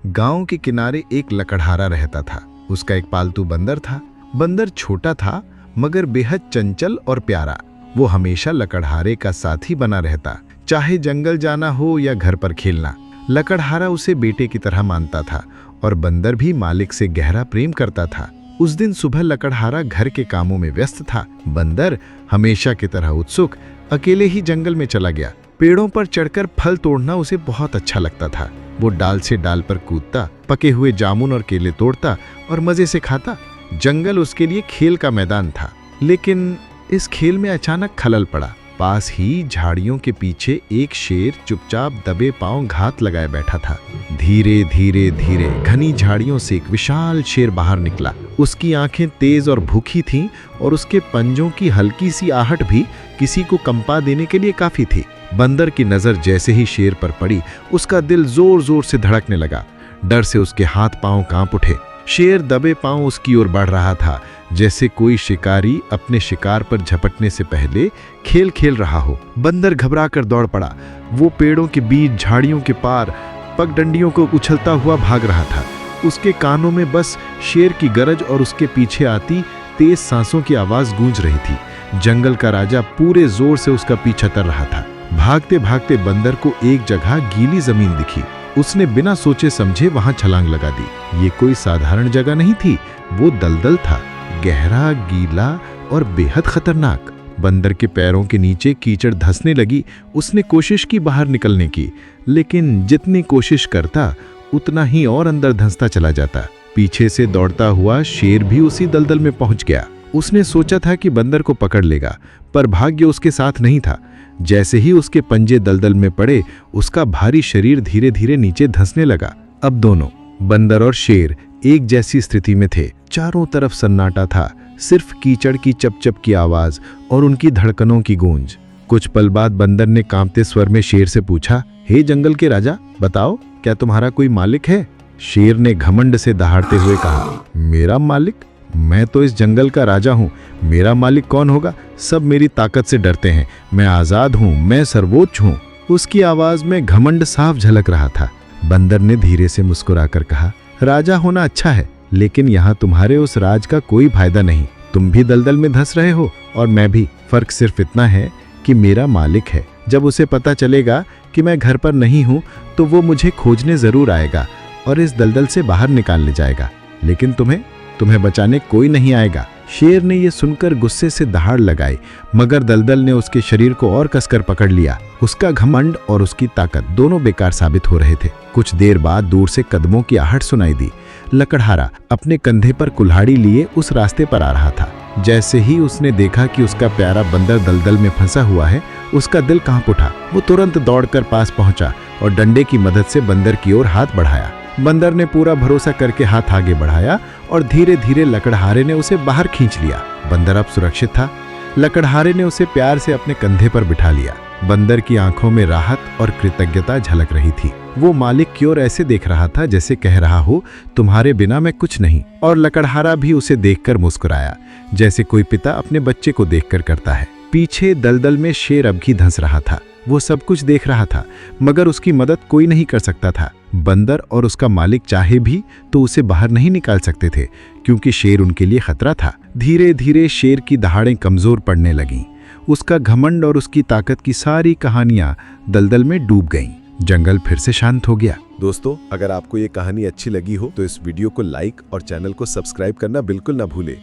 गांव के किनारे एक लकड़हारा रहता था। उसका एक पालतू बंदर था। बंदर छोटा था मगर बेहद चंचल और प्यारा। वो हमेशा लकड़हारे का साथी बना रहता, चाहे जंगल जाना हो या घर पर खेलना। लकड़हारा उसे बेटे की तरह मानता था और बंदर भी मालिक से गहरा प्रेम करता था। उस दिन सुबह लकड़हारा घर के कामों में व्यस्त था। बंदर हमेशा की तरह उत्सुक अकेले ही जंगल में चला गया। पेड़ों पर चढ़कर फल तोड़ना उसे बहुत अच्छा लगता था। वो डाल से डाल पर कूदता, पके हुए जामुन और केले तोड़ता और मजे से खाता। जंगल उसके लिए खेल का मैदान था। लेकिन इस खेल में अचानक खलल पड़ा। पास ही झाड़ियों के पीछे एक शेर चुपचाप दबे पांव घात लगाए बैठा था। धीरे धीरे धीरे घनी झाड़ियों से एक विशाल शेर बाहर निकला। उसकी आंखें तेज और भूखी थीं और उसके पंजों की हल्की सी आहट भी किसी को कंपा देने के लिए काफी थी। बंदर की नजर जैसे ही शेर पर पड़ी, उसका दिल जोर जोर से धड़कने लगा। डर से उसके हाथ पांव कांप उठे। शेर दबे पांव उसकी ओर बढ़ रहा था, जैसे कोई शिकारी अपने शिकार पर झपटने से पहले खेल खेल रहा हो। बंदर घबरा कर दौड़ पड़ा। वो पेड़ों के बीच, झाड़ियों के पार, पगडंडियों को उछलता हुआ भाग रहा था। उसके कानों में बस शेर की गरज और उसके पीछे आती तेज सांसों की आवाज गूंज रही थी। जंगल का राजा पूरे जोर से उसका पीछा कर रहा था। भागते भागते बंदर को एक जगह गीली जमीन दिखी। उसने बिना सोचे समझे वहां छलांग लगा दी। ये कोई साधारण जगह नहीं थी, वो दलदल था, गहरा, गीला और बेहद खतरनाक। बंदर के पैरों के नीचे कीचड़ धंसने लगी। उसने कोशिश की बाहर निकलने की, लेकिन जितनी कोशिश करता उतना ही और अंदर धंसता चला जाता। पीछे से दौड़ता हुआ शेर भी उसी दलदल में पहुंच गया। उसने सोचा था कि बंदर को पकड़ लेगा, पर भाग्य उसके साथ नहीं था। जैसे ही उसके पंजे दलदल में पड़े, उसका भारी शरीर धीरे धीरे नीचे धंसने लगा। अब दोनों, बंदर और शेर, एक जैसी स्थिति में थे। चारों तरफ सन्नाटा था, सिर्फ कीचड़ की चपचप की आवाज और उनकी धड़कनों की गूंज। कुछ पल बाद बंदर ने कांपते स्वर में शेर से पूछा, हे जंगल के राजा, बताओ, क्या तुम्हारा कोई मालिक है? शेर ने घमंड से दहाड़ते हुए कहा, मेरा मालिक? मैं तो इस जंगल का राजा हूँ। मेरा मालिक कौन होगा? सब मेरी ताकत से डरते हैं। मैं आजाद हूँ, मैं सर्वोच्च हूँ। उसकी आवाज में घमंड साफ झलक रहा था। बंदर ने धीरे से मुस्कुराकर कहा, राजा होना अच्छा है, लेकिन यहाँ तुम्हारे उस राज का कोई फायदा नहीं। तुम भी दलदल में धंस रहे हो और मैं भी। फर्क सिर्फ इतना है कि मेरा मालिक है। जब उसे पता चलेगा कि मैं घर पर नहीं हूँ तो वो मुझे खोजने जरूर आएगा और इस दलदल से बाहर निकाल ले जाएगा। लेकिन तुम्हें बचाने कोई नहीं आएगा। शेर ने यह सुनकर गुस्से से दहाड़ लगाई, मगर दलदल ने उसके शरीर को और कसकर पकड़ लिया। उसका घमंड और उसकी ताकत दोनों बेकार साबित हो रहे थे। कुछ देर बाद दूर से कदमों की आहट सुनाई दी। लकड़हारा अपने कंधे पर कुल्हाड़ी लिए उस रास्ते पर आ रहा था। जैसे ही उसने देखा कि उसका प्यारा बंदर दलदल में फंसा हुआ है, उसका दिल कांप उठा। वो तुरंत दौड़कर पास पहुंचा और डंडे की मदद से बंदर की ओर हाथ बढ़ाया। बंदर ने पूरा भरोसा करके हाथ आगे बढ़ाया और धीरे धीरे लकड़हारे ने उसे बाहर खींच लिया। बंदर अब सुरक्षित था। लकड़हारे ने उसे प्यार से अपने कंधे पर बिठा लिया। बंदर की आंखों में राहत और कृतज्ञता झलक रही थी। वो मालिक की ओर ऐसे देख रहा था जैसे कह रहा हो, तुम्हारे बिना मैं कुछ नहीं। और लकड़हारा भी उसे देखकर मुस्कुराया, जैसे कोई पिता अपने बच्चे को देखकर करता है। पीछे दलदल में शेर अब भी धंस रहा था। वो सब कुछ देख रहा था, मगर उसकी मदद कोई नहीं कर सकता था। बंदर और उसका मालिक चाहे भी तो उसे बाहर नहीं निकाल सकते थे, क्योंकि शेर उनके लिए खतरा था। धीरे धीरे शेर की दहाड़ें कमजोर पड़ने लगीं। उसका घमंड और उसकी ताकत की सारी कहानियां दलदल में डूब गईं। जंगल फिर से शांत हो गया। दोस्तों, अगर आपको ये कहानी अच्छी लगी हो तो इस वीडियो को लाइक और चैनल को सब्सक्राइब करना बिल्कुल ना भूलें।